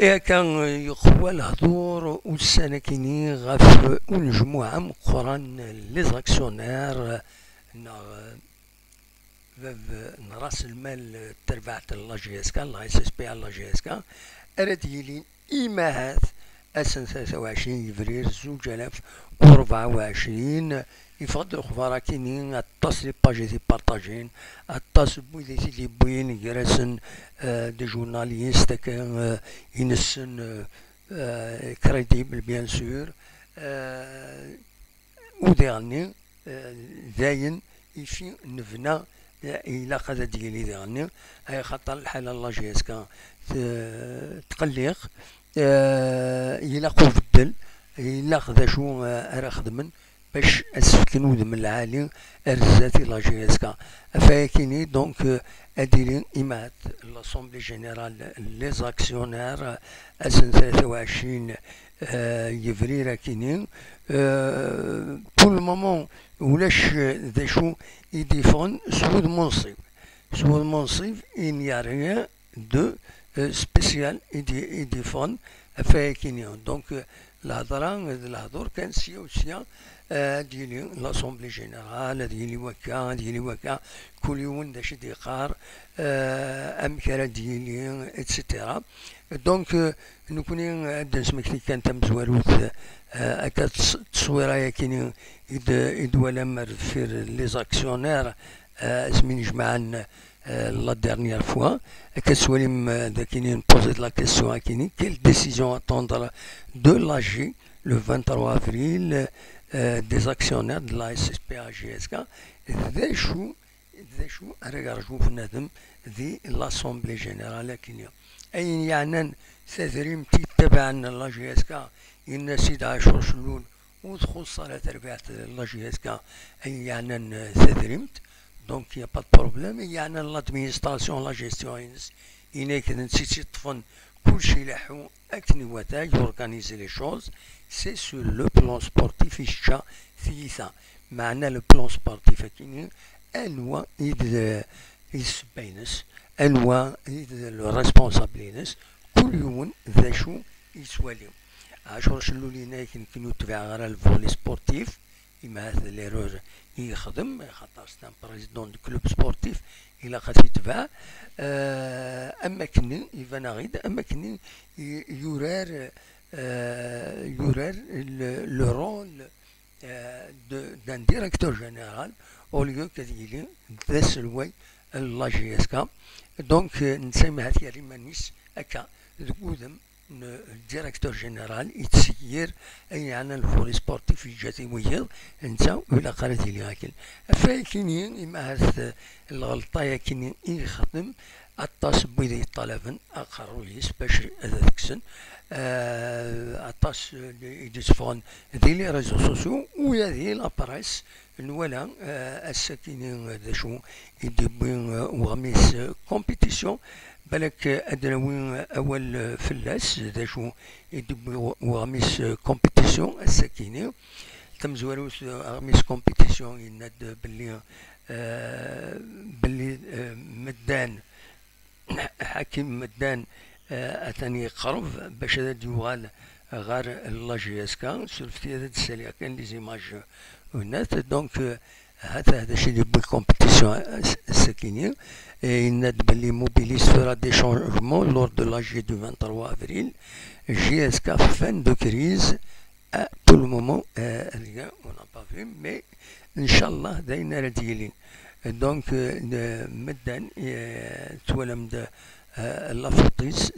إيه كان يقوى الهضور والسنة كيني غاف ونجموعة مقران لي زاكسيونير راس المال تربعة لا جي اس كا لا اس اس بي لا جي اس كا أراد يلي إيماهات أسن 23 يفرير 2024 يفضل الأخبار كينين الطاس لي باجي دي بارطاجين الطاس بويدي لي بوين يرسن دي جورناليست كان ينسن كريديبل بيان سور وديرني داين يفي نفنا إلا قد ديالي ديالنا أي خاطر الحالة لا جي اس كا تقليق إلا قوفدل إلا خذا شو أرا خدمن باش أسفكن ودم العالي أرزاتي لا جي اس كا فاكيني دونك أديرين إمات لاسومبلي جينيرال لي زاكسيونير أسن 23 يفرير كينين بول مومون ولاش ذا شو يديفون سود منصب il n'y a rien de spécial يديفون فاكينيون دونك الهضور كان سيا وسيا ديالي لاسومبلي جينيرال ديالي وكا كل يوم داش ديقار امكرا ديالي اتسيتيرا دونك نكوني نسمكلي كان تمزوالوت هكا تصويره كاين يدولا مرفير لي زاكسيونير زمين جمعان la dernière fois كسوليم كاينين بوزيت لا كيسيون كاينين quelle décision attendre de l'AG le 23 avril des actionnaires de la SSPA-GSK ذا شو رجعوا في ندم ذي l'assemblée générale كينيا أي يعني تثريم تتبع لا جي اس كا إن سيد عاشور شلول وتخص على تربية لا جي اس كا أي يعني تثريمت دونك يا با بروبليم يعني لادمينستراسيون لا جيستيون إنا كذا نسيتي طفن كلشي لاحو أكني وتا يورغانيزي لي شوز سي سور لو بلان سبورتيف يشا ثيثا معنى لو بلان سبورتيف كيني أنوا يسبينس أنوا لو ريسبونسابلينس كل يوم ذا شو يسوالي عاشور شلولينا كنو تبع غير الفولي سبورتيف إما هذا ليرور يخدم خاطر ستان بريزيدون دو كلوب سبورتيف إلا خاص يتبع أما كني يفانا غيد أما كني يورار لو رول دان ديريكتور جينيرال أو ليو كديلي ذا سلوي لا جي اس كا دونك نسمي هاتي ريمانيس هكا ذكودم الديريكتور جينيرال يتسير أي عن الفولي سبورتيف يجاتي ويض انت ولا قالت لي هاكل فاكينين إما هاد الغلطة كينين يخدم الطاس بويدي طلبا أقروا ليس باش هذا تكسن الطاس يدسفون ذي لي ريزو سوسيو ويا ذي لابريس نولا الساكنين ذا شو يدبين وغميس كومبيتيسيون بالك أدراوين أول فلاس ذا شو يدبي وغميس كومبيتيسيون الساكنين تم زواروس غميس كومبيتيسيون يناد باللي مدان حكيم مدان أتاني قرب باش هذا يوغال غير لا جي اس كا سولفتي هذا السالي كان لي زيماج هناك دونك هذا الشيء اللي بالكومبيتيسيون الساكنين يناد باللي موبيليز فera des changements lors de l'AG du 23 avril GSK fin de crise à tout le moment rien on n'a pas vu mais إن شاء الله داينا رديلين دونك مدان تولم لافوتيس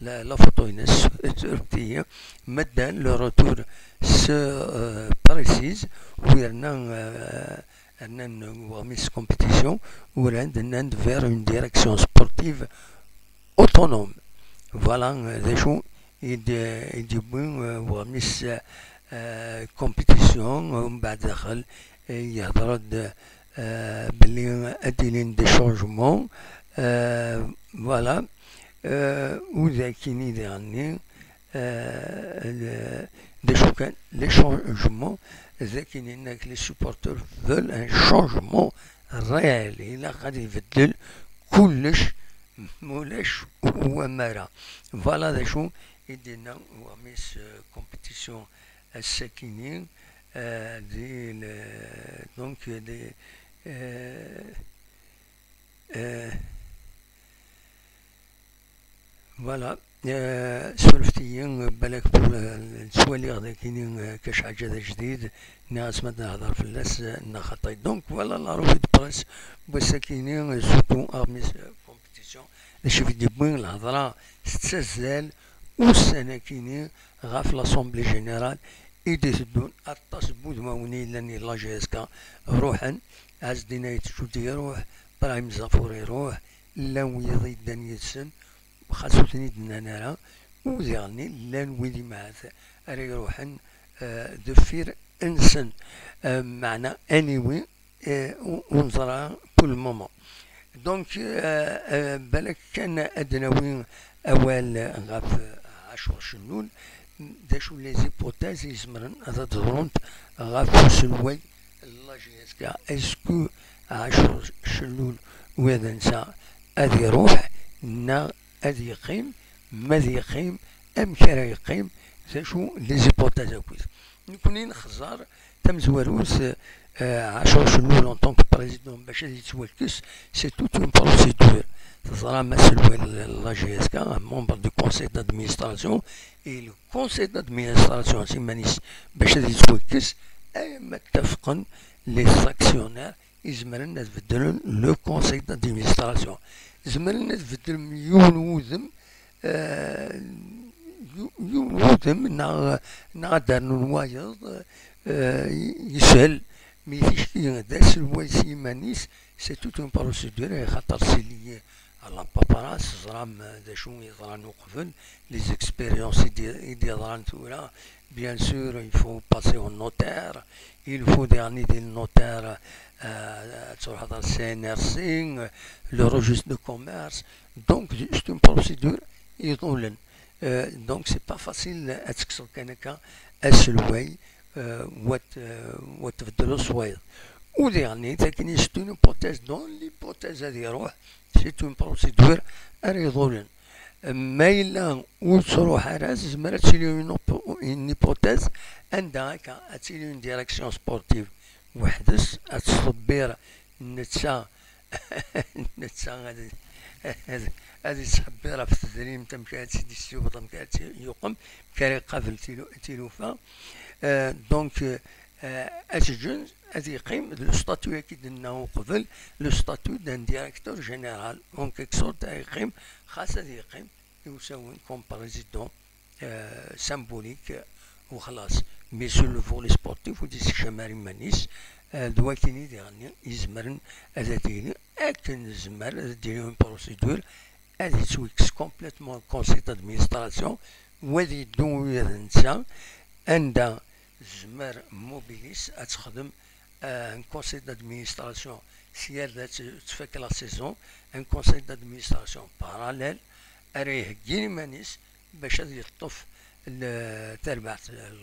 لا فوتوينس تركتية مدان لو روتور سو بريسيز ويرنا أننا وغميس كومبيتيسيون وران فير اون ديريكسيون سبورتيف أوتونوم فوالا ذا شو يديبون وغميس كومبيتيسيون ومن بعد دخل يهضر باللي أديلين دي شونجمون فوالا وذا كيني ديرني دي شو كان لي شونجمون ذا كيني انك لي سوبورتور فول ان شونجمون ريال إلا غادي يبدل كلش مولاش ومارا. فوالا ذا شو يدينا وميس كومبيتيسيون الساكنين دي دونك دي فوالا سولفتي بالك السوالي غدا كاينين كاش حاجة جديد ناس ما نهضر في الناس نخطي دونك فوالا لا روفي دو بريس والساكنين سورتو ارميس كومبيتيسيون شوف دي بوين الهضرة ستسال والسنة كاينين غاف لاسومبلي جينيرال إيدي تدون أطاس بود ماوني لاني لا جي اس كا روحا عز دينايت شوتي يروح برايم زافور يروح لان ويضي دان يدسن خاصو تنيد نانارا وزيغني لان ويدي معاث أري يروحن دفير انسن معنا انيوي ونزرع كل مومون دونك بالك كان ادناوي اوال غاف 10 شنون داشو لي زيبوتاز يزمرن هذا تظنونت غاف سلوي لا جي اس كا اسكو 10 شنون وهذا نسا اذي يروح نا اذي يقيم ماذي يقيم ام كرا يقيم داشو لي زيبوتاز اكويس نكوني نخزر تم زواروس 10 شنون en tant que président باش يتوكس سي توت اون بروسيدور تزرع مسؤول لا جي اس كا ممبر دو كونسيل دادمينستراسيون اي لو كونسيل دادمينستراسيون سيمانيس باش يتوكس اي متفقا لي زاكسيونير يزمرن تبدلون لو كونسيل دادمينستراسيون يزمرن تبدل مليون وذم وذم نا دارنو الوايض يسهل ميفيش كي داس الوالسي مانيس سي توت اون بروسيدور خاطر سي لي على باباراس زرام دا شو يزران وقفل لي زيكسبيريونس يدي ضران تورا بيان سور il faut passer au notaire il faut dernier des notaires تروح هذا سي ان ار سي لو روجيست دو كوميرس دونك c'est une procédure يطولن دونك سي با فاسيل اتكسر كانك اسلوي وتبدلو الصويد وديرني تاكني سي اون هيبوتيز دون ليبوتيز هادي يروح سي اون بروسيدور ريزولون ما إلا وتروح راس زعما تسيلي اون هيبوتيز عندها هكا تسيلي اون ديريكسيون سبورتيف وحدس تصبير نتسا نتسا هذه تصبيرها في التدريب تمشي سيدي السيوط تمشي يقم كاري قافل تيلوفا دونك أتجن هذه يقيم لو ستاتيو أكيد أنه قبل لو ستاتيو دان ديريكتور جينيرال اون كيك سورت يقيم خاص هذا يقيم يساوي كوم بريزيدون سامبوليك وخلاص مي سو لو فولي سبورتيف ودي شماري مانيس دواكيني ديالني يزمرن هذا ديالي أكن زمر هذا ديالي اون بروسيدور هذه تويكس كومبليتمون كونسيل دادمينستراسيون وهذه دون هذا نسا عندها زمر موبيليس تخدم ان كونسيل دادمينستراسيون سيال تفك لا سيزون ان كونسيل دادمينستراسيون باراليل اريه كيني مانيس باش يطف تربع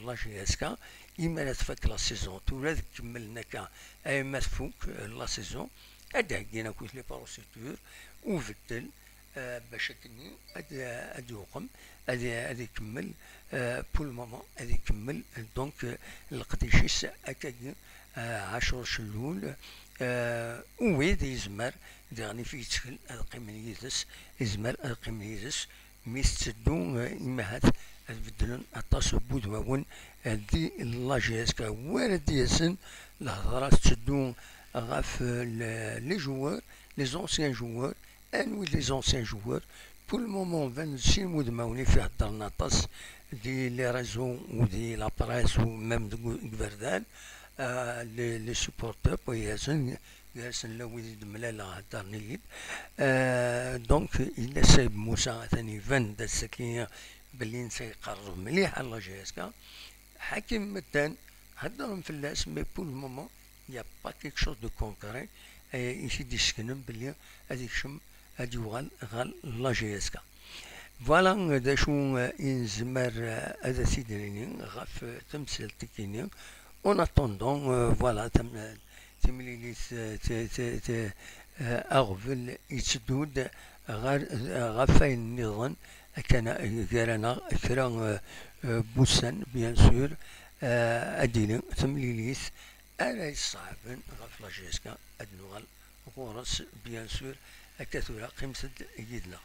لا جي اس كا اما تفك لا سيزون تولا تكمل نكا اي ما تفوك لا سيزون هذا كينا كويس لي بروسيدور وفدل باش كني ادي يقم ادي يكمل بول مومون ادي يكمل دونك القديشيس هكاكي 10 شلول ويد يزمر ديرني في يتكل القيم يدس يزمر القيم يدس ميس تسدو إمهات تبدلن أطاس بود وون دي لا جي اس كا وارد ياسن الهضرات تسدو غاف لي جوار لي زونسيان جوار انوي لي زونسيان جوار بول مومون فان سي مود ماوني فيه هضرنا طاس دي لي ريزو ودي لا بريس وميم كبردان لي سوبورتور وياسن ياسن لو يزيد ملالا هدرني دونك إلا سايب موسى ثاني فان دا السكينة بلي نسا يقرب مليح على لا جي اس كا حاكم متان هدرهم في اللاس مي بول مومون يا با كيك شوز دو كونكري يشد يسكنهم بلي هادي يكشم هادي يوغال غال لا جي اس كا فوالا دا شو ينزمر هذا سيدريني غاف تمثيل اون اتوندون فوالا تمليليت أغفل يتسدود غفاين النظام كان غيرنا كرا بوسان بيان سور أديني ثمليليث أنا صعبا غفلا جيسكا أدنوغال غورس بيان سور أكثر قيمة يدنا